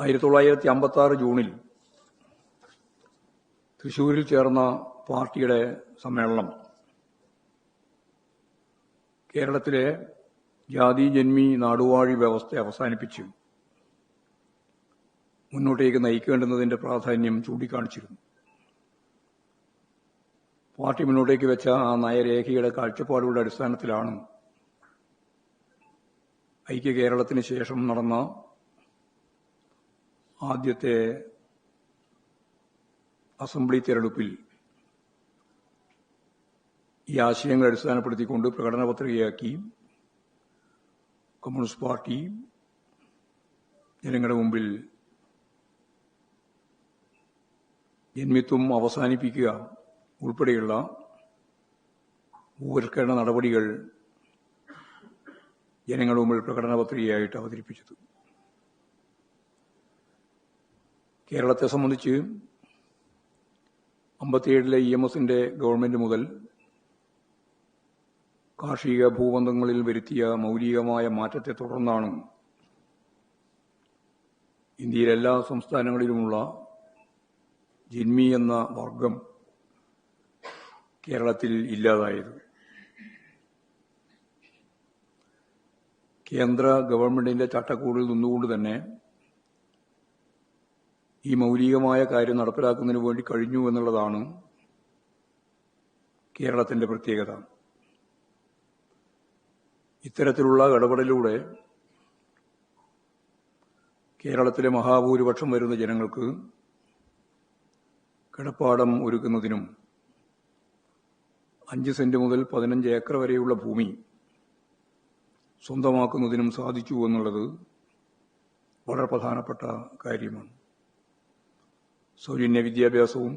1956 ജൂണിൽ തൃശൂരിൽ ചേർന്ന പാർട്ടിയുടെ സമ്മേളനം കേരളത്തിലെ ജാതിജന്മി നാടുവാഴി വ്യവസ്ഥ അവസാനിപ്പിച്ച് മുന്നോട്ടേക്ക് നയിക്കേണ്ടുന്നതിന്റെ പ്രാധാന്യം ചൂണ്ടിക്കാണിച്ചിരുന്നു. പാർട്ടി മുന്നോട്ടേക്ക് വെച്ച ആ നയരേഖയുടെ കാഴ്ചപ്പാടുകളുടെ അടിസ്ഥാനത്തിലാണ് ഐക്യ കേരളത്തിന് ശേഷം നടന്ന ആദ്യത്തെ അസംബ്ലി തെരഞ്ഞെടുപ്പിൽ ഈ ആശയങ്ങൾ അടിസ്ഥാനപ്പെടുത്തിക്കൊണ്ട് പ്രകടന പത്രികയാക്കി കമ്മ്യൂണിസ്റ്റ് പാർട്ടി ജനങ്ങളുടെ മുമ്പിൽ ജന്മിത്വം അവസാനിപ്പിക്കുക ഉൾപ്പെടെയുള്ള ഭൂപരിഷ്കരണ നടപടികൾ ജനങ്ങളുടെ മുമ്പിൽ പ്രകടന പത്രികയായിട്ട് അവതരിപ്പിച്ചത്. കേരളത്തെ സംബന്ധിച്ച് 57-ലെ EMSന്റെ ഗവൺമെന്റ് മുതൽ കാർഷിക ഭൂബന്ധങ്ങളിൽ വരുത്തിയ മൗലികമായ മാറ്റത്തെ തുടർന്നാണ് ഇന്ത്യയിലെ എല്ലാ സംസ്ഥാനങ്ങളിലുമുള്ള ജന്മി എന്ന വർഗം കേരളത്തിൽ ഇല്ലാതായത്. കേന്ദ്ര ഗവൺമെന്റിന്റെ ചട്ടക്കൂടിൽ നിന്നുകൊണ്ട് തന്നെ ഈ മൗലികമായ കാര്യം നടപ്പിലാക്കുന്നതിന് വേണ്ടി കഴിഞ്ഞു എന്നുള്ളതാണ് കേരളത്തിന്റെ പ്രത്യേകത. ഇത്തരത്തിലുള്ള ഇടപെടലിലൂടെ കേരളത്തിലെ മഹാഭൂരിപക്ഷം വരുന്ന ജനങ്ങൾക്ക് കിടപ്പാടം ഒരുക്കുന്നതിനും 5 സെന്റ് മുതൽ 15 ഏക്കർ വരെയുള്ള ഭൂമി സ്വന്തമാക്കുന്നതിനും സാധിച്ചു എന്നുള്ളത് വളരെ പ്രധാനപ്പെട്ട കാര്യമാണ്. സൗജന്യ വിദ്യാഭ്യാസവും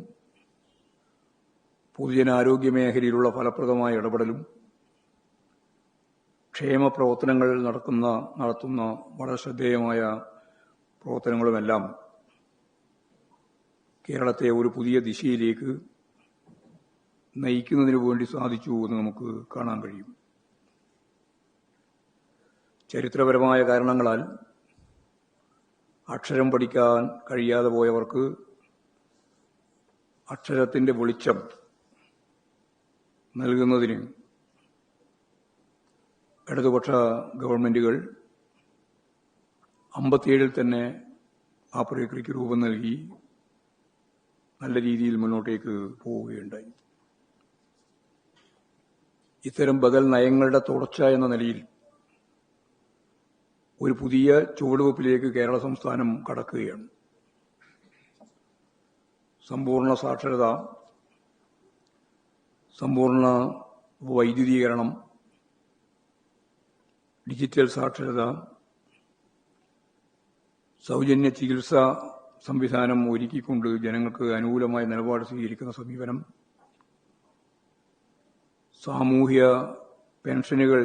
പൊതുജനാരോഗ്യ മേഖലയിലുള്ള ഫലപ്രദമായ ഇടപെടലും ക്ഷേമ പ്രവർത്തനങ്ങൾ നടത്തുന്ന വളരെ ശ്രദ്ധേയമായ പ്രവർത്തനങ്ങളുമെല്ലാം കേരളത്തെ ഒരു പുതിയ ദിശയിലേക്ക് നയിക്കുന്നതിനു വേണ്ടി സാധിച്ചു എന്ന് നമുക്ക് കാണാൻ കഴിയും. ചരിത്രപരമായ കാരണങ്ങളാൽ അക്ഷരം പഠിക്കാൻ കഴിയാതെ പോയവർക്ക് അക്ഷരത്തിന്റെ വെളിച്ചം നൽകുന്നതിന് ഇടതുപക്ഷ ഗവൺമെന്റുകൾ 57-ൽ തന്നെ ആ പ്രക്രിയയ്ക്ക് രൂപം നൽകി നല്ല രീതിയിൽ മുന്നോട്ടേക്ക് പോവുകയുണ്ടായി. ഇത്തരം ബദൽ നയങ്ങളുടെ തുടർച്ച എന്ന നിലയിൽ ഒരു പുതിയ ചുവടുവെപ്പിലേക്ക് കേരള സംസ്ഥാനം കടക്കുകയാണ്. സമ്പൂർണ്ണ സാക്ഷരത, സമ്പൂർണ്ണ വൈദ്യുതീകരണം, ഡിജിറ്റൽ സാക്ഷരത, സൗജന്യ ചികിത്സാ സംവിധാനം ഒരുക്കിക്കൊണ്ട് ജനങ്ങൾക്ക് അനുകൂലമായ നിലപാട് സ്വീകരിക്കുന്ന സമീപനം, സാമൂഹ്യ പെൻഷനുകൾ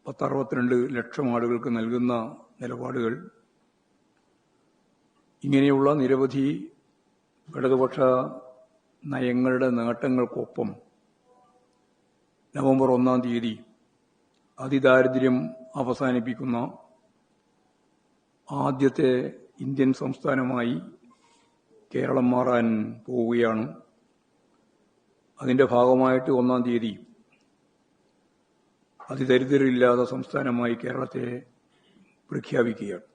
62 ലക്ഷം ആളുകൾക്ക് നൽകുന്ന നിലപാടുകൾ, ഇങ്ങനെയുള്ള നിരവധി ഇടതുപക്ഷ നയങ്ങളുടെ നേട്ടങ്ങൾക്കൊപ്പം നവംബർ 1-ാം തീയതി അതിദാരിദ്ര്യം അവസാനിപ്പിക്കുന്ന ആദ്യത്തെ ഇന്ത്യൻ സംസ്ഥാനമായി കേരളം മാറാൻ പോവുകയാണ്. അതിന്റെ ഭാഗമായിട്ട് 1-ാം തീയതി അതിദരിദ്രരില്ലാത്ത സംസ്ഥാനമായി കേരളത്തെ പ്രഖ്യാപിക്കുകയാണ്.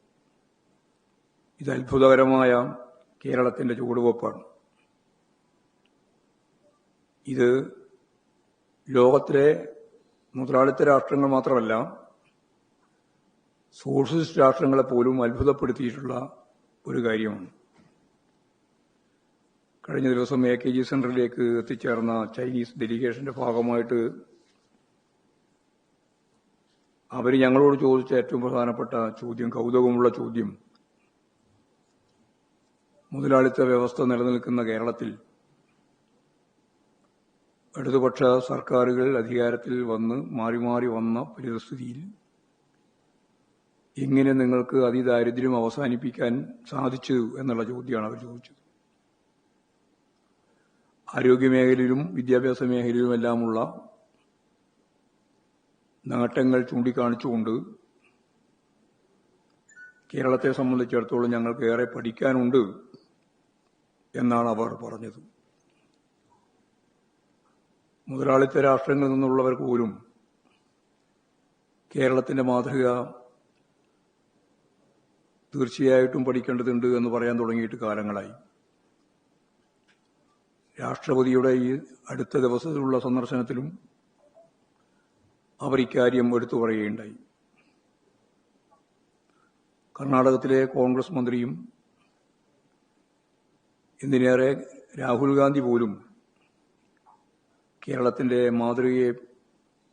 ഇത് അത്ഭുതകരമായ കേരളത്തിന്റെ ചുവടുവെപ്പാണ്. ഇത് ലോകത്തിലെ മുതലാളിത്ത രാഷ്ട്രങ്ങൾ മാത്രമല്ല, സോഷ്യലിസ്റ്റ് രാഷ്ട്രങ്ങളെ പോലും അത്ഭുതപ്പെടുത്തിയിട്ടുള്ള ഒരു കാര്യമാണ്. കഴിഞ്ഞ ദിവസം AKG സെന്ററിലേക്ക് എത്തിച്ചേർന്ന ചൈനീസ് ഡെലിഗേഷന്റെ ഭാഗമായിട്ട് അവർ ഞങ്ങളോട് ചോദിച്ച ഏറ്റവും പ്രധാനപ്പെട്ട ചോദ്യം, കൗതുകമുള്ള ചോദ്യം, മുതലാളിത്ത വ്യവസ്ഥ നിലനിൽക്കുന്ന കേരളത്തിൽ ഇടതുപക്ഷ സർക്കാരുകൾ അധികാരത്തിൽ വന്ന് മാറി മാറി വന്ന പരിസ്ഥിതിയിൽ എങ്ങനെ നിങ്ങൾക്ക് അതിദാരിദ്ര്യം അവസാനിപ്പിക്കാൻ സാധിച്ചു എന്നുള്ള ചോദ്യമാണ് അവർ ചോദിച്ചത്. ആരോഗ്യമേഖലയിലും വിദ്യാഭ്യാസ മേഖലയിലുമെല്ലാമുള്ള നേട്ടങ്ങൾ ചൂണ്ടിക്കാണിച്ചുകൊണ്ട് കേരളത്തെ സംബന്ധിച്ചിടത്തോളം ഞങ്ങൾക്ക് ഏറെ പഠിക്കാനുണ്ട് എന്നാണ് അവർ പറഞ്ഞത്. മുതലാളിത്ത രാഷ്ട്രങ്ങളിൽ നിന്നുള്ളവർക്ക് പോലും കേരളത്തിന്റെ മാതൃക തീർച്ചയായിട്ടും പഠിക്കേണ്ടതുണ്ട് എന്ന് പറയാൻ തുടങ്ങിയിട്ട് കാലങ്ങളായി. രാഷ്ട്രപതിയുടെ ഈ അടുത്ത ദിവസത്തിലുള്ള സന്ദർശനത്തിലും അവർ ഇക്കാര്യം എടുത്തു പറയുകയുണ്ടായി. കർണാടകത്തിലെ കോൺഗ്രസ് മന്ത്രിയും എന്തിനേറെ രാഹുൽ ഗാന്ധി പോലും കേരളത്തിന്റെ മാതൃകയെ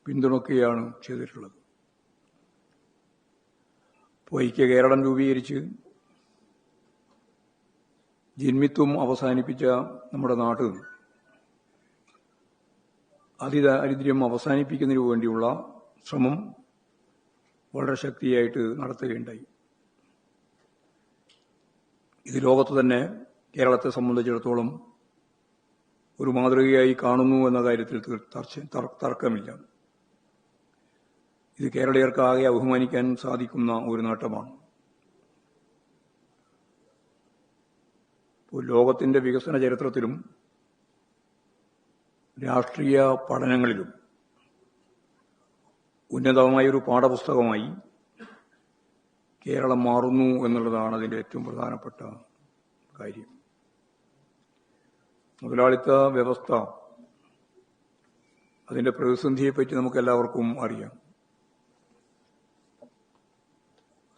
പിന്തുണയ്ക്കുകയാണ് ചെയ്തിട്ടുള്ളത്. ഐക്യ കേരളം രൂപീകരിച്ച് ജന്മിത്വം അവസാനിപ്പിച്ച നമ്മുടെ നാട് അതിദാരിദ്ര്യം അവസാനിപ്പിക്കുന്നതിനു വേണ്ടിയുള്ള ശ്രമം വളരെ ശക്തിയായിട്ട് നടത്തുകയുണ്ടായി. ഇത് ലോകത്ത് തന്നെ കേരളത്തെ സംബന്ധിച്ചിടത്തോളം ഒരു മാതൃകയായി കാണുന്നു എന്ന കാര്യത്തിൽ തർക്കമില്ല. ഇത് കേരളീയർക്കാകെ അഭിമാനിക്കാൻ സാധിക്കുന്ന ഒരു നേട്ടമാണ്. ലോകത്തിന്റെ വികസന ചരിത്രത്തിലും രാഷ്ട്രീയ പഠനങ്ങളിലും ഉന്നതമായൊരു പാഠപുസ്തകമായി കേരളം മാറുന്നു എന്നുള്ളതാണ് അതിന്റെ ഏറ്റവും പ്രധാനപ്പെട്ട കാര്യം. മുതലാളിത്ത വ്യവസ്ഥ, അതിന്റെ പ്രതിസന്ധിയെപ്പറ്റി നമുക്കെല്ലാവർക്കും അറിയാം.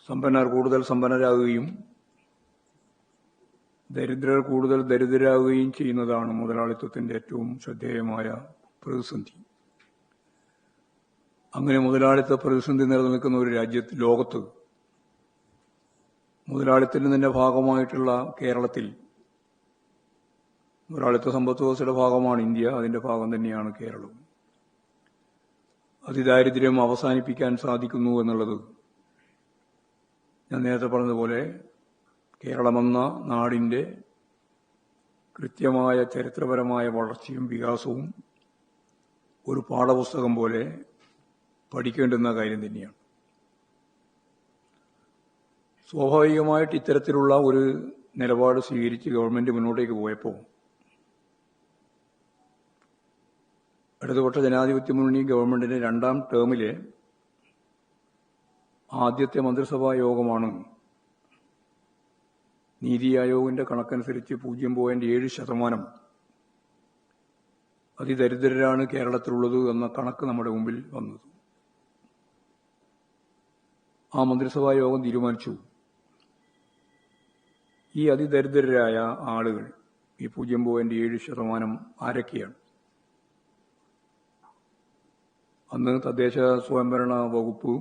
സമ്പന്നർ കൂടുതൽ സമ്പന്നരാകുകയും ദരിദ്രർ കൂടുതൽ ദരിദ്രരാകുകയും ചെയ്യുന്നതാണ് മുതലാളിത്തത്തിന്റെ ഏറ്റവും ശ്രദ്ധേയമായ പ്രതിസന്ധി. അങ്ങനെ മുതലാളിത്ത പ്രതിസന്ധി നിലനിൽക്കുന്ന ഒരു ലോകത്ത് മുതലാളിത്തത്തിന്റെ ഭാഗമായിട്ടുള്ള കേരളത്തിൽ, മുതലാളിത്ത സമ്പദ് വ്യവസ്ഥയുടെ ഭാഗമാണ് ഇന്ത്യ, അതിന്റെ ഭാഗം തന്നെയാണ് കേരളം. അതിദാരിദ്ര്യം അവസാനിപ്പിക്കാൻ സാധിക്കുന്നു എന്നുള്ളത് ഞാൻ നേരത്തെ പറഞ്ഞതുപോലെ കേരളമെന്ന നാടിന്റെ കൃത്യമായ ചരിത്രപരമായ വളർച്ചയും വികാസവും ഒരു പാഠപുസ്തകം പോലെ പഠിക്കേണ്ടുന്ന കാര്യം തന്നെയാണ്. സ്വാഭാവികമായിട്ട് ഇത്തരത്തിലുള്ള ഒരു നിലപാട് സ്വീകരിച്ച് ഗവൺമെന്റ് മുന്നോട്ടേക്ക് പോയപ്പോൾ ഇടതുപക്ഷ ജനാധിപത്യ മുന്നണി ഗവൺമെന്റിന്റെ രണ്ടാം ടേമിലെ ആദ്യത്തെ മന്ത്രിസഭാ യോഗമാണ് നീതി ആയോഗിന്റെ കണക്കനുസരിച്ച് 0.7% അതിദരിദ്രരാണ് കേരളത്തിലുള്ളത് എന്ന കണക്ക് നമ്മുടെ മുമ്പിൽ വന്നത്. ആ മന്ത്രിസഭാ യോഗം തീരുമാനിച്ചു, ഈ അതിദരിദ്രരായ ആളുകൾ, ഈ 0.7% ആരൊക്കെയാണ്? അന്ന് തദ്ദേശ സ്വയംഭരണ വകുപ്പ്,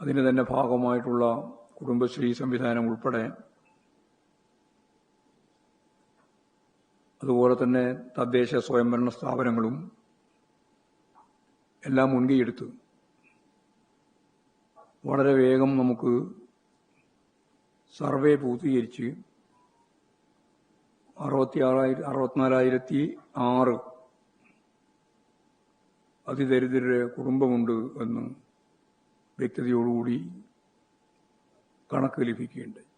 അതിന് തന്നെ ഭാഗമായിട്ടുള്ള കുടുംബശ്രീ സംവിധാനം ഉൾപ്പെടെ, അതുപോലെ തന്നെ തദ്ദേശ സ്വയംഭരണ സ്ഥാപനങ്ങളും എല്ലാം മുൻകൈയെടുത്ത് വളരെ വേഗം നമുക്ക് സർവേ പൂർത്തീകരിച്ച് 64,006 അതിദരിദ്രരുടെ കുടുംബമുണ്ട് എന്ന് വ്യക്തതയോടുകൂടി കണക്ക് ലഭിക്കുകയുണ്ടായി.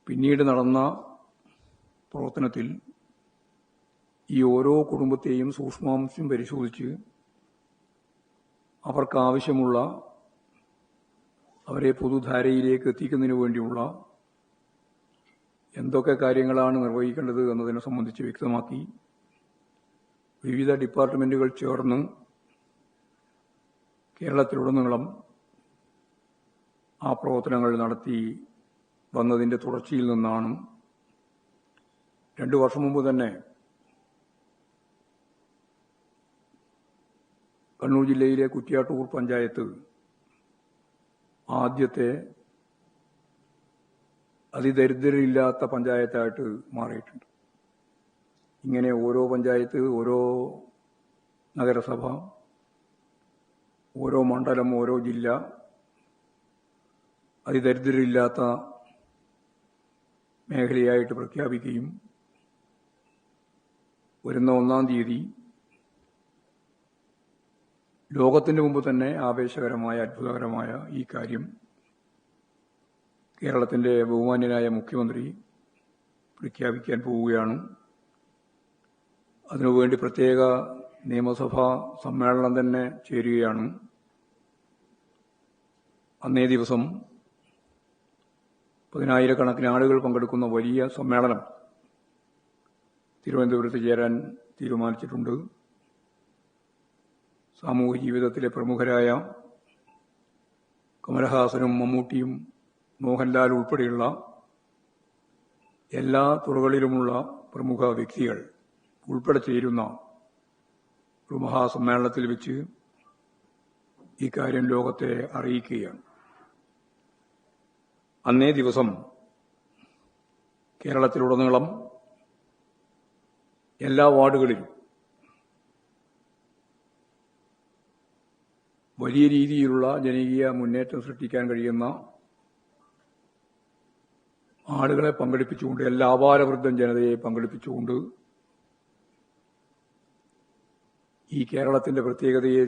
പിന്നീട് നടന്ന പ്രവർത്തനത്തിൽ ഈ ഓരോ കുടുംബത്തെയും സൂക്ഷ്മാംശം പരിശോധിച്ച് അവർക്കാവശ്യമുള്ള, അവരെ പൊതുധാരയിലേക്ക് എത്തിക്കുന്നതിനു വേണ്ടിയുള്ള എന്തൊക്കെ കാര്യങ്ങളാണ് നിർവഹിക്കേണ്ടത് എന്നതിനെ സംബന്ധിച്ച് വ്യക്തമാക്കി വിവിധ ഡിപ്പാർട്ട്മെന്റുകൾ ചേർന്ന് കേരളത്തിലുടനീളം ആ പ്രവർത്തനങ്ങൾ നടത്തി വന്നതിന്റെ തുടർച്ചയിൽ നിന്നാണ് 2 വർഷം മുമ്പ് തന്നെ കണ്ണൂർ ജില്ലയിലെ കുറ്റ്യാട്ടൂർ പഞ്ചായത്ത് ആദ്യത്തെ അതിദരിദ്രരില്ലാത്ത പഞ്ചായത്തായിട്ട് മാറിയിട്ടുണ്ട്. ഇങ്ങനെ ഓരോ പഞ്ചായത്ത്, ഓരോ നഗരസഭ, ഓരോ മണ്ഡലം, ഓരോ ജില്ല അതിദരിദ്രരില്ലാത്ത മേഖലയായിട്ട് പ്രഖ്യാപിക്കുകയും വരുന്ന 1-ാം തീയതി ലോകത്തിന്റെ മുമ്പ് തന്നെ ആവേശകരമായ അത്ഭുതകരമായ ഈ കാര്യം കേരളത്തിന്റെ ബഹുമാന്യനായ മുഖ്യമന്ത്രി പ്രഖ്യാപിക്കാൻ പോവുകയാണ്. അതിനുവേണ്ടി പ്രത്യേക നിയമസഭാ സമ്മേളനം തന്നെ ചേരുകയാണ്. അന്നേ ദിവസം 10,000-കണക്കിന് ആളുകൾ പങ്കെടുക്കുന്ന വലിയ സമ്മേളനം തിരുവനന്തപുരത്ത് ചേരാൻ തീരുമാനിച്ചിട്ടുണ്ട്. സാമൂഹ്യ ജീവിതത്തിലെ പ്രമുഖരായ കമലഹാസനും മമ്മൂട്ടിയും മോഹൻലാൽ ഉൾപ്പെടെയുള്ള എല്ലാ തുറകളിലുമുള്ള പ്രമുഖ വ്യക്തികൾ ഉൾപ്പെടെ ചേരുന്ന ഒരു മഹാസമ്മേളനത്തിൽ വെച്ച് ഈ കാര്യം ലോകത്തെ അറിയിക്കുകയാണ്. അന്നേ ദിവസം കേരളത്തിലുടനീളം എല്ലാ വാർഡുകളിലും വലിയ രീതിയിലുള്ള ജനകീയ മുന്നേറ്റം സൃഷ്ടിക്കാൻ കഴിയുന്ന ആളുകളെ പങ്കെടുപ്പിച്ചുകൊണ്ട്, എല്ലാ അപാരവൃദ്ധം ജനതയെ പങ്കെടുപ്പിച്ചുകൊണ്ട് ഈ കേരളത്തിന്റെ പ്രത്യേകതയെ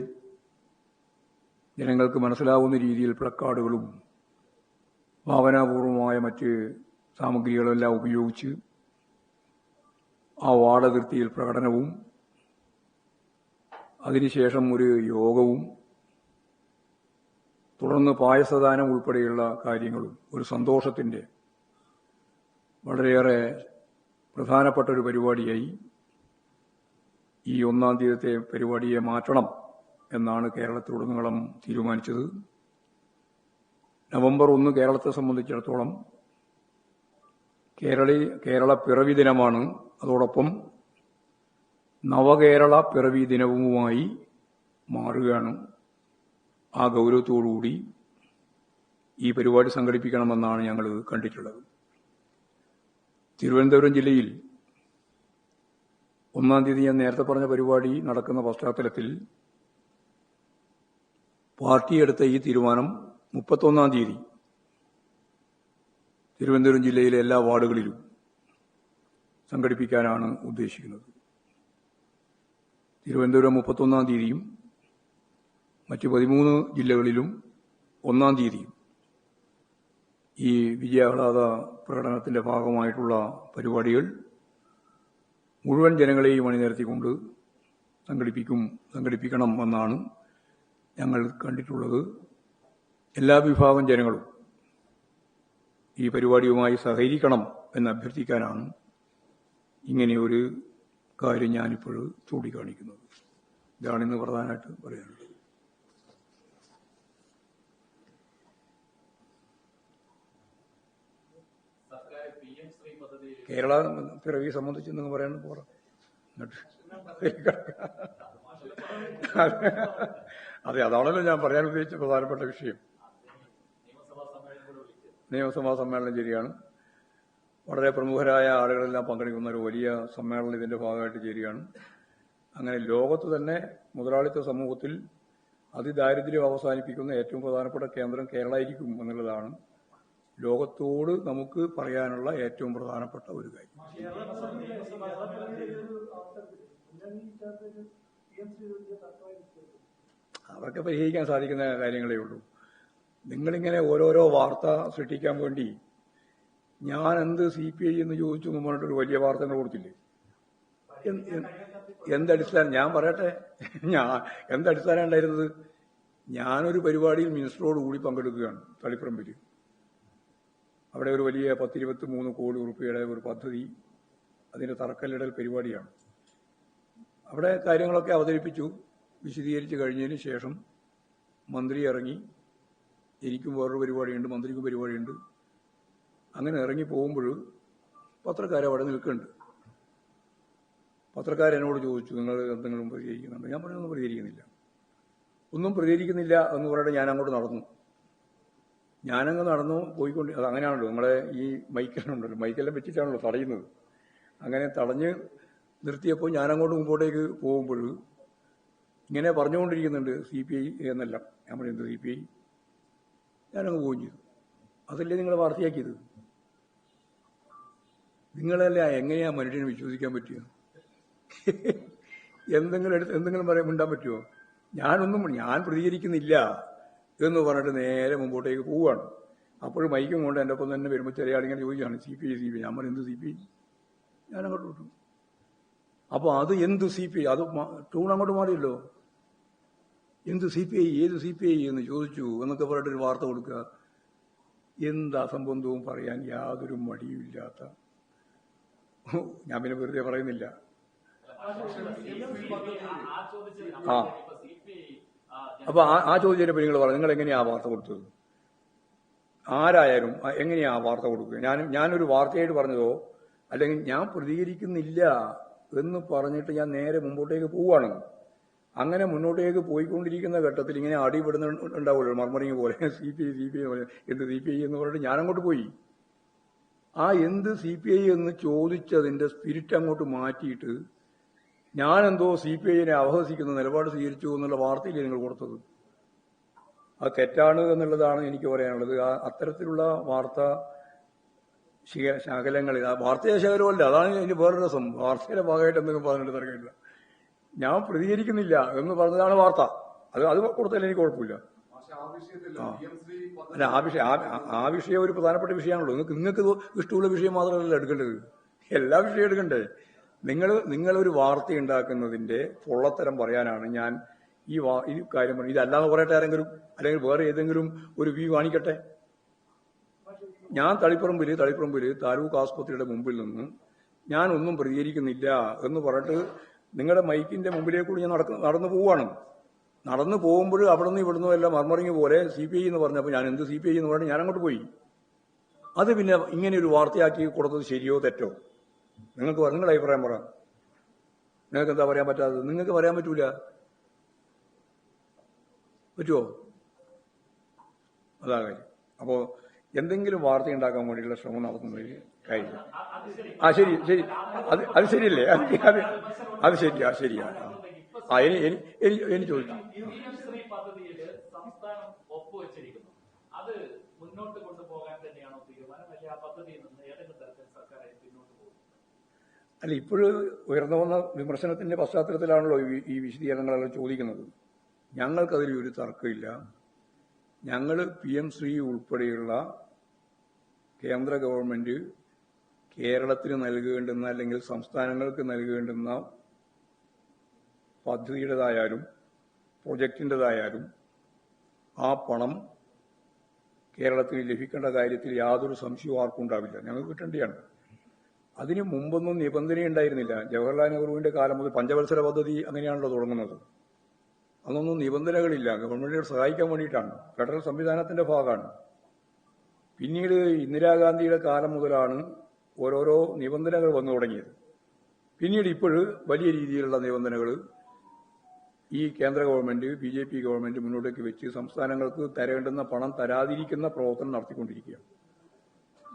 ജനങ്ങൾക്ക് മനസ്സിലാവുന്ന രീതിയിൽ പ്ലക്കാർഡുകളും ഭാവനാപൂർവമായ മറ്റ് സാമഗ്രികളെല്ലാം ഉപയോഗിച്ച് ആ വാർഡതിർത്തിയിൽ പ്രകടനവും അതിനുശേഷം ഒരു യോഗവും തുടർന്ന് പായസദാനം ഉൾപ്പെടെയുള്ള കാര്യങ്ങളും ഒരു സന്തോഷത്തിന്റെ വളരെയേറെ പ്രധാനപ്പെട്ട ഒരു പരിപാടിയായി ഈ 1-ാം തീയതിത്തെ പരിപാടിയെ മാറ്റണം എന്നാണ് കേരളത്തിലുടനീളം തീരുമാനിച്ചത്. നവംബർ 1 കേരളത്തെ സംബന്ധിച്ചിടത്തോളം കേരള പിറവി ദിനമാണ്. അതോടൊപ്പം നവകേരള പിറവി ദിനവുമായി മാറുകയാണ്. ആ ഗൗരവത്തോടുകൂടി ഈ പരിപാടി സംഘടിപ്പിക്കണമെന്നാണ് ഞങ്ങൾ കണ്ടിട്ടുള്ളത്. തിരുവനന്തപുരം ജില്ലയിൽ 1-ാം തീയതി ഞാൻ നേരത്തെ പറഞ്ഞ പരിപാടി നടക്കുന്ന പശ്ചാത്തലത്തിൽ പാർട്ടി എടുത്ത ഈ തീരുമാനം 31-ാം തീയതി തിരുവനന്തപുരം ജില്ലയിലെ എല്ലാ വാർഡുകളിലും സംഘടിപ്പിക്കാനാണ് ഉദ്ദേശിക്കുന്നത്. തിരുവനന്തപുരം 31-ാം തീയതിയും മറ്റ് 13 ജില്ലകളിലും 1-ാം തീയതിയും ഈ വിജയാഹ്ലാദ പ്രകടനത്തിന്റെ ഭാഗമായിട്ടുള്ള പരിപാടികൾ മുഴുവൻ ജനങ്ങളെയും അണിനിരത്തിക്കൊണ്ട് സംഘടിപ്പിക്കണം എന്നാണ് ഞങ്ങൾ കണ്ടിട്ടുള്ളത്. എല്ലാ വിഭാഗം ജനങ്ങളും ഈ പരിപാടിയുമായി സഹകരിക്കണം എന്ന് അഭ്യർത്ഥിക്കാനാണ് ഇങ്ങനെയൊരു കാര്യം ഞാനിപ്പോൾ ചൂണ്ടിക്കാണിക്കുന്നത്. ഇതാണിന്ന് പ്രധാനമായിട്ട് പറയാനുള്ളത്. കേരള പിറവിയെ സംബന്ധിച്ച് നിങ്ങൾ പറയാൻ പോറ അതെ, അതാണല്ലോ ഞാൻ പറയാൻ ഉദ്ദേശിച്ച പ്രധാനപ്പെട്ട വിഷയം. നിയമസഭാ സമ്മേളനം ശരിയാണ്. വളരെ പ്രമുഖരായ ആളുകളെല്ലാം പങ്കെടുക്കുന്ന ഒരു വലിയ സമ്മേളനം ഇതിന്റെ ഭാഗമായിട്ട് ചേരുകയാണ്. അങ്ങനെ ലോകത്ത് തന്നെ മുതലാളിത്ത സമൂഹത്തിൽ അതിദാരിദ്ര്യം അവസാനിപ്പിക്കുന്ന ഏറ്റവും പ്രധാനപ്പെട്ട കേന്ദ്രം കേരളമായിരിക്കും എന്നുള്ളതാണ് ലോകത്തോട് നമുക്ക് പറയാനുള്ള ഏറ്റവും പ്രധാനപ്പെട്ട ഒരു കാര്യം. അതൊക്കെ പരിഹരിക്കാൻ സാധിക്കുന്ന കാര്യങ്ങളേ ഉള്ളൂ. നിങ്ങളിങ്ങനെ ഓരോരോ വാർത്ത സൃഷ്ടിക്കാൻ വേണ്ടി ഞാൻ എന്ത് CPI എന്ന് ചോദിച്ചു എന്ന് പറഞ്ഞിട്ടൊരു വലിയ വാർത്തകൾ കൊടുത്തില്ലേ? എന്തടിസ്ഥാനം? ഞാൻ പറയട്ടെ, എന്തടിസ്ഥാനം ഉണ്ടായിരുന്നത്? ഞാനൊരു പരിപാടിയിൽ മിനിസ്റ്ററോട് കൂടി പങ്കെടുക്കുകയാണ് തളിപ്പറമ്പിൽ. അവിടെ ഒരു വലിയ 10-23 കോടി രൂപയുടെ ഒരു പദ്ധതി, അതിന്റെ തറക്കല്ലിടൽ പരിപാടിയാണ്. അവിടെ കാര്യങ്ങളൊക്കെ അവതരിപ്പിച്ചു, വിശദീകരിച്ച് കഴിഞ്ഞതിന് ശേഷം മന്ത്രി ഇറങ്ങി. എനിക്കും വേറൊരു പരിപാടിയുണ്ട്, മന്ത്രിക്കും പരിപാടിയുണ്ട്. അങ്ങനെ ഇറങ്ങി പോകുമ്പോൾ പത്രക്കാരെ അവിടെ നിൽക്കുന്നുണ്ട്. പത്രക്കാരെന്നോട് ചോദിച്ചു, നിങ്ങൾ എന്തെങ്കിലും പ്രതികരിക്കുന്നുണ്ട്? ഞാൻ പറഞ്ഞൊന്നും പ്രതികരിക്കുന്നില്ല. ഒന്നും പ്രതികരിക്കുന്നില്ല എന്ന് പറഞ്ഞിട്ട് ഞാൻ അങ്ങോട്ട് നടന്നു. ഞാനങ്ങ് നടന്നു പോയിക്കൊണ്ട്, അത് അങ്ങനെയാണല്ലോ നമ്മളെ ഈ മൈക്കെല്ലാം മൈക്കെല്ലാം വെച്ചിട്ടാണല്ലോ തടയുന്നത്. അങ്ങനെ തടഞ്ഞ് നിർത്തിയപ്പോൾ ഞാനങ്ങോട്ട് മുമ്പോട്ടേക്ക് പോകുമ്പോൾ ഇങ്ങനെ പറഞ്ഞുകൊണ്ടിരിക്കുന്നുണ്ട് CPI എന്നല്ല. ഞാൻ പറയുന്നത് CPI. ഞാനങ്ങ് പോവുകയും ചെയ്തു. അതല്ലേ നിങ്ങൾ വാർത്തയാക്കിയത്? നിങ്ങളല്ല എങ്ങനെയാ മനുഷ്യനെ വിശ്വസിക്കാൻ പറ്റുക? എന്തെങ്കിലും പറയാൻ മിണ്ടാൻ പറ്റുമോ? ഞാൻ പ്രതികരിക്കുന്നില്ല എന്ന് പറഞ്ഞിട്ട് നേരെ മുമ്പോട്ടേക്ക് പോവുകയാണ്. അപ്പോഴും മൈക്കും കൊണ്ട് എൻ്റെ ഒപ്പം തന്നെ വരുമ്പോൾ ചില ആളിങ്ങനെ ചോദിക്കുകയാണ് CPI. ഞാൻ പറഞ്ഞു എന്ത് CPI? ഞാൻ അങ്ങോട്ട് വിട്ടു. അപ്പോൾ അത് എന്ത് CPI? അത് ടൂൺ അങ്ങോട്ട് മാറിയല്ലോ. എന്ത് CPI, ഏത് CPI എന്ന് ചോദിച്ചു എന്നൊക്കെ പറഞ്ഞിട്ടൊരു വാർത്ത കൊടുക്കുക. എന്ത് അസംബന്ധവും പറയാൻ യാതൊരു മടിയുമില്ലാത്ത, ഞാൻ പിന്നെ വെറുതെ പറയുന്നില്ല. അപ്പൊ ആ ചോദ്യത്തിനെ നിങ്ങൾ പറഞ്ഞു, നിങ്ങൾ എങ്ങനെയാ ആ വാർത്ത കൊടുത്തത്? ആരായാലും എങ്ങനെയാ ആ വാർത്ത കൊടുക്കുക? ഞാനൊരു വാർത്തയായിട്ട് പറഞ്ഞതോ അല്ലെങ്കിൽ ഞാൻ പ്രതികരിക്കുന്നില്ല എന്ന് പറഞ്ഞിട്ട് ഞാൻ നേരെ മുമ്പോട്ടേക്ക് പോവുകയാണ്. അങ്ങനെ മുന്നോട്ടേക്ക് പോയിക്കൊണ്ടിരിക്കുന്ന ഘട്ടത്തിൽ ഇങ്ങനെ അടിപെടുന്നുണ്ടാവുമല്ലോ, മർമറിങ് പോലെ CPI പോലെ. എന്ത് CPI എന്ന് പറഞ്ഞിട്ട് ഞാനങ്ങോട്ട് പോയി. ആ എന്ത് CPI എന്ന് ചോദിച്ചതിന്റെ സ്പിരിറ്റ് അങ്ങോട്ട് മാറ്റിയിട്ട് ഞാനെന്തോ CPIനെ അപഹസിക്കുന്ന നിലപാട് സ്വീകരിച്ചു എന്നുള്ള വാർത്തയില്ലേ നിങ്ങൾ കൊടുത്തത്? അത് തെറ്റാണ് എന്നുള്ളതാണ് എനിക്ക് പറയാനുള്ളത്. അത്തരത്തിലുള്ള വാർത്താ ശകലങ്ങളിൽ, വാർത്തയെ ശകലമല്ല, അതാണ് അതിന് വേറൊരു രസം. വാർത്തയുടെ ഭാഗമായിട്ട് എന്തെങ്കിലും പറഞ്ഞിട്ട് തിരക്കില്ല. ഞാൻ പ്രതികരിക്കുന്നില്ല എന്ന് പറഞ്ഞതാണ് വാർത്ത. അത് കൊടുത്താലും എനിക്ക് കുഴപ്പമില്ല. അല്ല, ആ വിഷയം ഒരു പ്രധാനപ്പെട്ട വിഷയമാണല്ലോ. നിങ്ങൾക്ക് ഇഷ്ടമുള്ള വിഷയം മാത്രമല്ല എടുക്കേണ്ടത്, എല്ലാ വിഷയവും എടുക്കണ്ടേ? നിങ്ങളൊരു വാർത്ത ഉണ്ടാക്കുന്നതിന്റെ പൊള്ളത്തരം പറയാനാണ് ഞാൻ ഈ കാര്യം പറഞ്ഞു. ഇതല്ലാന്ന് പറയട്ടെ ആരെങ്കിലും, അല്ലെങ്കിൽ വേറെ ഏതെങ്കിലും ഒരു വ്യൂ കാണിക്കട്ടെ. ഞാൻ തളിപ്പറമ്പില് താലൂക്ക് ആസ്പത്രിയുടെ മുമ്പിൽ നിന്ന് ഞാൻ ഒന്നും പ്രതികരിക്കുന്നില്ല എന്ന് പറഞ്ഞിട്ട് നിങ്ങളുടെ മൈക്കിന്റെ മുമ്പിലേക്ക് കൂടി ഞാൻ നടന്നു പോവുകയാണ്. നടന്നു പോകുമ്പോൾ അവിടെ നിന്ന് ഇവിടുന്ന് എല്ലാം മർമറിങ് പോലെ CPI എന്ന് പറഞ്ഞപ്പോൾ ഞാൻ എന്ത് CPI എന്ന് പറഞ്ഞിട്ട് ഞാൻ അങ്ങോട്ട് പോയി. അത് പിന്നെ ഇങ്ങനെ ഒരു വാർത്തയാക്കി കൊടുത്തത് ശരിയോ തെറ്റോ? നിങ്ങളുടെ അഭിപ്രായം പറ. നിങ്ങൾക്ക് എന്താ പറയാൻ പറ്റാത്തത്? നിങ്ങൾക്ക് പറയാൻ പറ്റൂല. പറ്റുമോ? അതാ കാര്യം. അപ്പോ എന്തെങ്കിലും വാർത്ത ഉണ്ടാക്കാൻ വേണ്ടിയുള്ള ശ്രമം നടത്തുന്നതിൽ കാര്യമില്ല. ശരി, അത് ശരിയല്ലേ? അത് ശരിയാ. എനിക്ക് ചോദിച്ചു. അല്ല, ഇപ്പോഴും ഉയർന്നു വന്ന വിമർശനത്തിന്റെ പശ്ചാത്തലത്തിലാണല്ലോ ഈ വിശദീകരണങ്ങളെല്ലാം ചോദിക്കുന്നത്. ഞങ്ങൾക്കതിൽ ഒരു തർക്കമില്ല. ഞങ്ങൾ PM ശ്രീ ഉൾപ്പെടെയുള്ള കേന്ദ്ര ഗവൺമെന്റ് കേരളത്തിന് നൽകേണ്ടുന്ന അല്ലെങ്കിൽ സംസ്ഥാനങ്ങൾക്ക് നൽകേണ്ടുന്ന പദ്ധതിയുടേതായാലും പ്രൊജക്റ്റിൻ്റെതായാലും ആ പണം കേരളത്തിന് ലഭിക്കേണ്ട കാര്യത്തിൽ യാതൊരു സംശയവും ആർക്കും ഉണ്ടാവില്ല. ഞങ്ങൾക്ക് കിട്ടേണ്ടതാണ്. അതിന് മുമ്പൊന്നും നിബന്ധനയുണ്ടായിരുന്നില്ല. ജവഹർലാൽ നെഹ്റുവിന്റെ കാലം മുതൽ പഞ്ചവത്സര പദ്ധതി അങ്ങനെയാണല്ലോ തുടങ്ങുന്നത്. അതൊന്നും നിബന്ധനകളില്ല. ഗവൺമെന്റിനെ സഹായിക്കാൻ വേണ്ടിയിട്ടാണ്, ഫെഡറൽ സംവിധാനത്തിന്റെ ഭാഗമാണ്. പിന്നീട് ഇന്ദിരാഗാന്ധിയുടെ കാലം മുതലാണ് ഓരോരോ നിബന്ധനകൾ വന്നു തുടങ്ങിയത്. പിന്നീട് ഇപ്പോഴും വലിയ രീതിയിലുള്ള നിബന്ധനകൾ ഈ കേന്ദ്ര ഗവൺമെന്റ്, BJP ഗവൺമെന്റ് മുന്നോട്ടേക്ക് വെച്ച് സംസ്ഥാനങ്ങൾക്ക് തരേണ്ടുന്ന പണം തരാതിരിക്കുന്ന പ്രവർത്തനം നടത്തിക്കൊണ്ടിരിക്കുകയാണ്.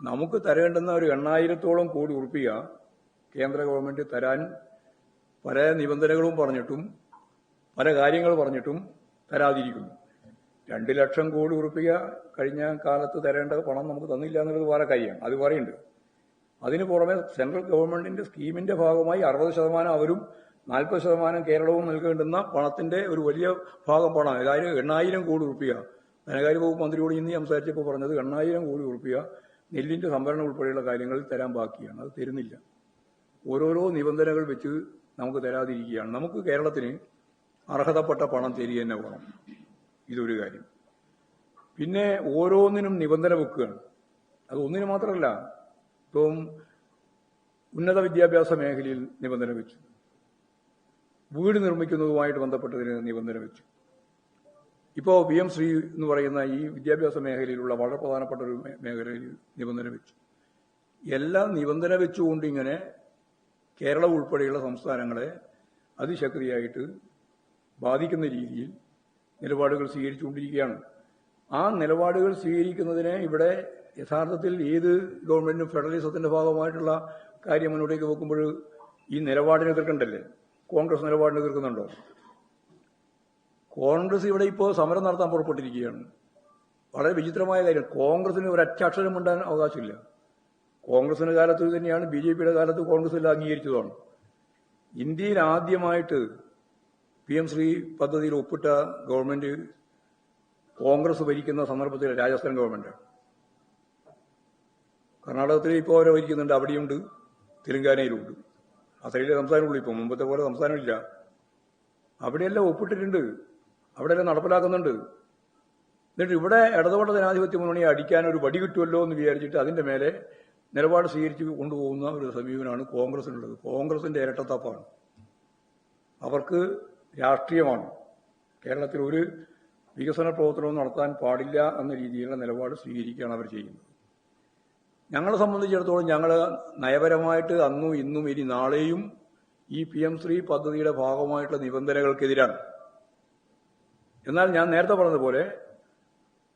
നമുക്ക് തരേണ്ടുന്ന ഒരു 8,000-ഓളം കോടി ഉറുപ്പിക കേന്ദ്ര ഗവൺമെന്റ് തരാൻ പല നിബന്ധനകളും പറഞ്ഞിട്ടും പല കാര്യങ്ങൾ പറഞ്ഞിട്ടും തരാതിരിക്കുന്നു. 2 ലക്ഷം കോടി ഉറുപ്പിക കഴിഞ്ഞ കാലത്ത് തരേണ്ട പണം നമുക്ക് തന്നില്ല എന്നുള്ളത് വേറെ കാര്യമാണ്, അത് പറയുന്നുണ്ട്. അതിന് പുറമെ സെൻട്രൽ ഗവൺമെന്റിന്റെ സ്കീമിന്റെ ഭാഗമായി 60% അവരും 40% കേരളവും നൽകേണ്ടുന്ന പണത്തിന്റെ ഒരു വലിയ ഭാഗം പണം, അതായത് 8,000 കോടി ഉറുപ്പിക. ധനകാര്യ വകുപ്പ് മന്ത്രിയോട് ഇന്ന് സംസാരിച്ചപ്പോൾ പറഞ്ഞത് 8,000 കോടി ഉറുപ്പിക നെല്ലിന്റെ സംഭരണം ഉൾപ്പെടെയുള്ള കാര്യങ്ങളിൽ തരാൻ ബാക്കിയാണ്. അത് തരുന്നില്ല. ഓരോരോ നിബന്ധനകൾ വെച്ച് നമുക്ക് തരാതിരിക്കുകയാണ്. നമുക്ക് കേരളത്തിന് അർഹതപ്പെട്ട പണം തരിക തന്നെ വേണം. ഇതൊരു കാര്യം. പിന്നെ ഓരോന്നിനും നിബന്ധന വെക്കുകയാണ്. അത് ഒന്നിനു മാത്രമല്ല. ഇപ്പം ഉന്നത വിദ്യാഭ്യാസ മേഖലയിൽ നിബന്ധന വെച്ചു, വീട് നിർമ്മിക്കുന്നതുമായിട്ട് ബന്ധപ്പെട്ടതിന് നിബന്ധന വെച്ചു. ഇപ്പോൾ PM ശ്രീ എന്ന് പറയുന്ന ഈ വിദ്യാഭ്യാസ മേഖലയിലുള്ള വളരെ പ്രധാനപ്പെട്ട ഒരു മേഖലയിൽ നിബന്ധന വെച്ചു. എല്ലാം നിബന്ധന വെച്ചുകൊണ്ട് ഇങ്ങനെ കേരളം ഉൾപ്പെടെയുള്ള സംസ്ഥാനങ്ങളെ അതിശക്തിയായിട്ട് ബാധിക്കുന്ന രീതിയിൽ നിലപാടുകൾ സ്വീകരിച്ചുകൊണ്ടിരിക്കുകയാണ്. ആ നിലപാടുകൾ സ്വീകരിക്കുന്നതിനെ ഇവിടെ യഥാർത്ഥത്തിൽ ഏത് ഗവൺമെന്റും ഫെഡറലിസത്തിന്റെ ഭാഗമായിട്ടുള്ള കാര്യം മുന്നോട്ടേക്ക് വെക്കുമ്പോൾ ഈ നിലപാടിനെ എതിർക്കണ്ടല്ലേ? കോൺഗ്രസ് നിലപാടിനെ എതിർക്കുന്നുണ്ടോ? കോൺഗ്രസ് ഇവിടെ ഇപ്പോൾ സമരം നടത്താൻ പുറപ്പെട്ടിരിക്കുകയാണ്. വളരെ വിചിത്രമായ കാര്യം, കോൺഗ്രസിന് ഒരൊറ്റ അക്ഷരം ഉണ്ടാൻ അവകാശമില്ല. കോൺഗ്രസിന്റെ കാലത്ത് തന്നെയാണ്, BJPയുടെ കാലത്ത് കോൺഗ്രസ് എല്ലാം അംഗീകരിച്ചതാണ്. ഇന്ത്യയിൽ ആദ്യമായിട്ട് PM ശ്രീ പദ്ധതിയിൽ ഒപ്പിട്ട ഗവൺമെന്റ് കോൺഗ്രസ് ഭരിക്കുന്ന സന്ദർഭത്തിൽ രാജസ്ഥാൻ ഗവൺമെന്റ്, കർണാടകത്തിൽ ഇപ്പോൾ അവരെ ഭരിക്കുന്നുണ്ട്, അവിടെയുണ്ട്, തെലങ്കാനയിലുണ്ട്. അത്രയിലെ സംസ്ഥാനമുള്ളൂ. ഇപ്പോൾ മുമ്പത്തെ പോലെ സംസ്ഥാനമില്ല. അവിടെയെല്ലാം ഒപ്പിട്ടിട്ടുണ്ട്, അവിടെയെല്ലാം നടപ്പിലാക്കുന്നുണ്ട്. എന്നിട്ട് ഇവിടെ ഇടതുപക്ഷ ജനാധിപത്യ മുന്നണിയെ അടിക്കാൻ ഒരു വടി കിട്ടുമല്ലോ എന്ന് വിചാരിച്ചിട്ട് അതിന്റെ മേലെ നിലപാട് സ്വീകരിച്ച് കൊണ്ടുപോകുന്ന ഒരു സമീപനമാണ് കോൺഗ്രസിനുള്ളത്. കോൺഗ്രസിന്റെ ഇരട്ടത്താപ്പാണ്. അവർക്ക് രാഷ്ട്രീയമാണ്. കേരളത്തിൽ ഒരു വികസന പ്രവർത്തനവും നടത്താൻ പാടില്ല എന്ന രീതിയിലുള്ള നിലപാട് സ്വീകരിക്കുകയാണ് അവർ ചെയ്യുന്നത്. ഞങ്ങളെ സംബന്ധിച്ചിടത്തോളം ഞങ്ങൾ നയപരമായിട്ട് അന്നും ഇന്നും ഇനി നാളെയും ഈ PM ശ്രീ പദ്ധതിയുടെ ഭാഗമായിട്ടുള്ള നിബന്ധനകൾക്കെതിരാണ്. എന്നാൽ ഞാൻ നേരത്തെ പറഞ്ഞതുപോലെ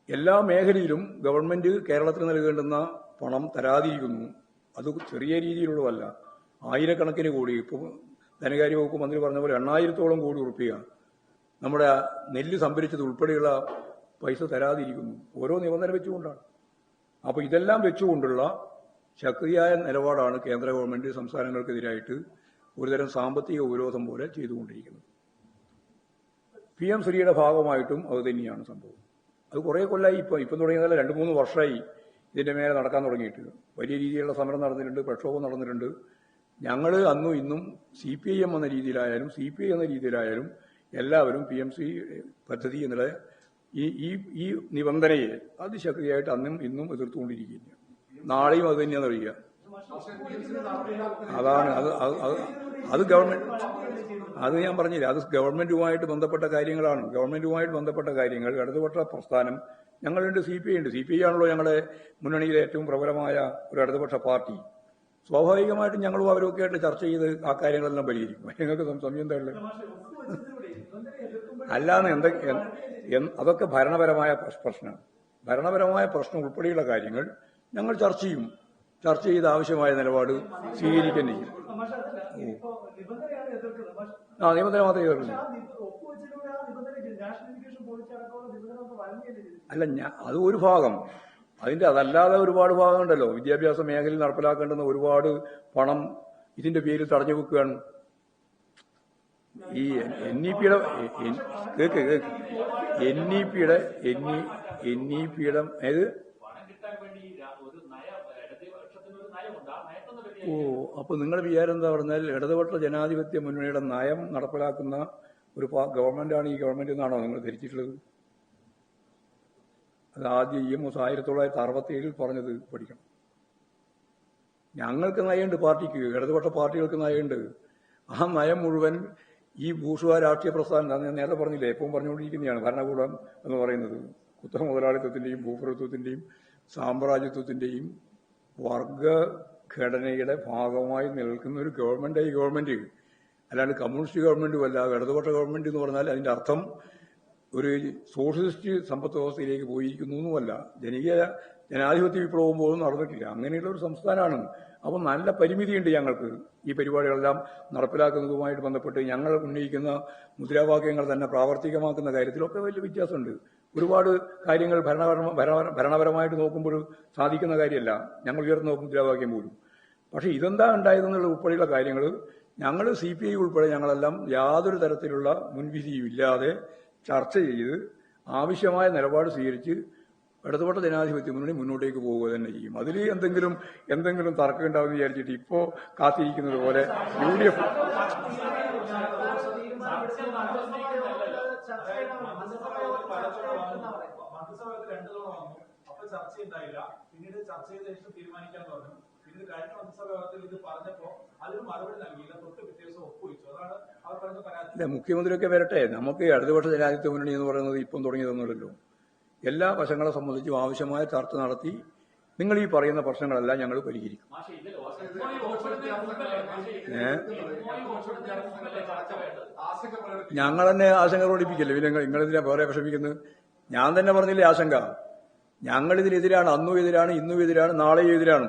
എല്ലാ മേഖലയിലും ഗവൺമെന്റ് കേരളത്തിന് നൽകേണ്ടുന്ന പണം തരാതിരിക്കുന്നു. അത് ചെറിയ രീതിയിലുള്ളതല്ല, ആയിരക്കണക്കിന് കോടി. ഇപ്പോൾ ധനകാര്യ വകുപ്പ് മന്ത്രി പറഞ്ഞ പോലെ 8,000-ഓളം കോടി ഉറുപ്പിക നമ്മുടെ നെല്ല് സംഭരിച്ചത് ഉൾപ്പെടെയുള്ള പൈസ തരാതിരിക്കുന്നു. ഓരോ നിബന്ധന വെച്ചുകൊണ്ടാണ്. അപ്പോൾ ഇതെല്ലാം വെച്ചുകൊണ്ടുള്ള ശക്തിയായ നിലപാടാണ് കേന്ദ്ര ഗവൺമെന്റ് സംസ്ഥാനങ്ങൾക്കെതിരായിട്ട് ഒരുതരം സാമ്പത്തിക ഉപരോധം പോലെ ചെയ്തുകൊണ്ടിരിക്കുന്നത്. PM ശ്രീയുടെ ഭാഗമായിട്ടും അത് തന്നെയാണ് സംഭവം. അത് കുറേ കൊല്ലമായി. ഇപ്പം തുടങ്ങിയതല്ല, 2-3 വർഷമായി ഇതിന്റെ മേലെ നടക്കാൻ തുടങ്ങിയിട്ട്. വലിയ രീതിയിലുള്ള സമരം നടന്നിട്ടുണ്ട്, പ്രക്ഷോഭം നടന്നിട്ടുണ്ട്. ഞങ്ങൾ അന്നും ഇന്നും CPIM എന്ന രീതിയിലായാലും CPI എന്ന രീതിയിലായാലും എല്ലാവരും PM ശ്രീ പദ്ധതി എന്നുള്ള ഈ നിബന്ധനയെ അതിശക്തിയായിട്ട് അന്നും ഇന്നും എതിർത്തുകൊണ്ടിരിക്കുകയാണ്. നാളെയും അത് തന്നെയാണ് അറിയുക. അതാണ് അത് ഗവൺമെന്റ്, അത് ഞാൻ പറഞ്ഞില്ല, അത് ഗവൺമെന്റുമായിട്ട് ബന്ധപ്പെട്ട കാര്യങ്ങളാണ്. ഗവൺമെന്റുമായിട്ട് ബന്ധപ്പെട്ട കാര്യങ്ങൾ ഇടതുപക്ഷ പ്രസ്ഥാനം, ഞങ്ങളുണ്ട്, CPI ഉണ്ട്. CPI ആണല്ലോ ഞങ്ങളുടെ മുന്നണിയിലെ ഏറ്റവും പ്രബലമായ ഒരു ഇടതുപക്ഷ പാർട്ടി. സ്വാഭാവികമായിട്ടും ഞങ്ങളും അവരൊക്കെ ആയിട്ട് ചർച്ച ചെയ്ത് ആ കാര്യങ്ങളെല്ലാം പരിഹരിക്കും. ഞങ്ങൾക്ക് സമയം എന്താ ഉള്ളത്? അല്ലാന്ന് അതൊക്കെ ഭരണപരമായ പ്രശ്നമാണ്. ഭരണപരമായ പ്രശ്നം ഉൾപ്പെടെയുള്ള കാര്യങ്ങൾ ഞങ്ങൾ ചർച്ച ചെയ്യും. ചർച്ച ചെയ്ത് ആവശ്യമായ നിലപാട് സ്വീകരിക്കാൻ ചെയ്യും. നിബന്ധന മാത്രമേ എതിർക്കുന്നു. അല്ല, അത് ഒരു ഭാഗം. അതല്ലാതെ ഒരുപാട് ഭാഗമുണ്ടല്ലോ. വിദ്യാഭ്യാസ മേഖലയിൽ നടപ്പിലാക്കേണ്ടുന്ന ഒരുപാട് പണം ഇതിന്റെ പേരിൽ തടഞ്ഞു വെക്കുകയാണ്. ഈ NEPയുടെ ഏത് അപ്പൊ നിങ്ങളുടെ വിചാരം എന്താ പറഞ്ഞാൽ ഇടതുപക്ഷ ജനാധിപത്യ മുന്നണിയുടെ നയം നടപ്പിലാക്കുന്ന ഒരു ഗവൺമെന്റാണ് ഈ ഗവൺമെന്റ് എന്നാണോ നിങ്ങൾ ധരിച്ചിട്ടുള്ളത്? അത് ആദ്യം EMS 1967 പറഞ്ഞത് പഠിക്കണം. ഞങ്ങൾക്ക് നയമുണ്ട്, പാർട്ടിക്ക്, ഇടതുപക്ഷ പാർട്ടികൾക്ക് നയമുണ്ട്. ആ നയം മുഴുവൻ ഈ ബൂർഷ്വാ രാഷ്ട്രീയ പ്രസ്ഥാനം, ഞാൻ നേരത്തെ പറഞ്ഞില്ലേ, എപ്പോഴും പറഞ്ഞുകൊണ്ടിരിക്കുന്നതാണ്. ഭരണകൂടം എന്ന് പറയുന്നത് കുത്തക മുതലാളിത്തത്തിന്റെയും ഭൂപ്രഭുത്വത്തിന്റെയും സാമ്രാജ്യത്വത്തിന്റെയും വർഗഘടനയുടെ ഭാഗമായി നിൽക്കുന്ന ഒരു ഗവൺമെന്റ് ഈ ഗവൺമെന്റ്. അല്ലാണ്ട് കമ്മ്യൂണിസ്റ്റ് ഗവൺമെന്റുമല്ല. ഇടതുപക്ഷ ഗവൺമെന്റ് എന്ന് പറഞ്ഞാൽ അതിന്റെ അർത്ഥം ഒരു സോഷ്യലിസ്റ്റ് സമ്പദ് വ്യവസ്ഥയിലേക്ക് പോയിരിക്കുന്നു എന്നുമല്ല. ജനാധിപത്യ വിപ്ലവം പോലും നടന്നിട്ടില്ല. അങ്ങനെയുള്ള ഒരു സംസ്ഥാനമാണ്. അപ്പം നല്ല പരിമിതിയുണ്ട് ഞങ്ങൾക്ക് ഈ പരിപാടികളെല്ലാം നടപ്പിലാക്കുന്നതുമായിട്ട് ബന്ധപ്പെട്ട്. ഞങ്ങൾ ഉന്നയിക്കുന്ന മുദ്രാവാക്യങ്ങൾ തന്നെ പ്രാവർത്തികമാക്കുന്ന കാര്യത്തിലൊക്കെ വലിയ വ്യത്യാസമുണ്ട്. ഒരുപാട് കാര്യങ്ങൾ ഭരണപരമായിട്ട് നോക്കുമ്പോൾ സാധിക്കുന്ന കാര്യമല്ല ഞങ്ങൾ ഉയർന്ന മുദ്രാവാക്യം പോലും. പക്ഷെ ഇതെന്താ ഉണ്ടായതെന്നുള്ള ഉൾപ്പെടെയുള്ള കാര്യങ്ങൾ ഞങ്ങൾ CPI ഉൾപ്പെടെ ഞങ്ങളെല്ലാം യാതൊരു തരത്തിലുള്ള മുൻവിധിയും ഇല്ലാതെ ചർച്ച ചെയ്ത് ആവശ്യമായ നിലപാട് സ്വീകരിച്ച് ഇടതുപക്ഷ ജനാധിപത്യ മുന്നണി മുന്നോട്ടേക്ക് പോവുക തന്നെ ചെയ്യും. അതിൽ എന്തെങ്കിലും തർക്കം ഉണ്ടാവുമെന്ന് വിചാരിച്ചിട്ട് ഇപ്പോ കാത്തിരിക്കുന്നത് പോലെ UDF പിന്നീട് ചർച്ച ചെയ്ത ശേഷം തീരുമാനിക്കാന്ന് പറഞ്ഞു. പിന്നീട് കഴിഞ്ഞ മന്ത്രിസഭാ യോഗത്തിൽ ഇത് പറഞ്ഞപ്പോ അതിന് മറുപടി നൽകിയില്ല. തൊട്ട് വ്യത്യാസം ഒപ്പുവെച്ചു. അതാണ് അവർ പറഞ്ഞ പരാതി. മുഖ്യമന്ത്രിയൊക്കെ വരട്ടെ. നമുക്ക് ഇടതുപക്ഷ ജനാധിപത്യ മുന്നണി എന്ന് പറയുന്നത് ഇപ്പം തുടങ്ങിയതൊന്നുമല്ലല്ലോ. എല്ലാ വശങ്ങളെ സംബന്ധിച്ചും ആവശ്യമായ ചർച്ച നടത്തി നിങ്ങൾ ഈ പറയുന്ന പ്രശ്നങ്ങളെല്ലാം ഞങ്ങൾ പരിഹരിക്കും. ഞങ്ങൾ തന്നെ ആശങ്ക പ്രകടിപ്പിക്കല്ലേ, പിന്നെ നിങ്ങളിതിനെ വേറെ വിഷമിക്കുന്നത്? ഞാൻ തന്നെ പറഞ്ഞില്ലേ ആശങ്ക. ഞങ്ങളിതിനെതിരാണ്, അന്നും എതിരാണ്, ഇന്നും എതിരാണ്, നാളെയും എതിരാണ്.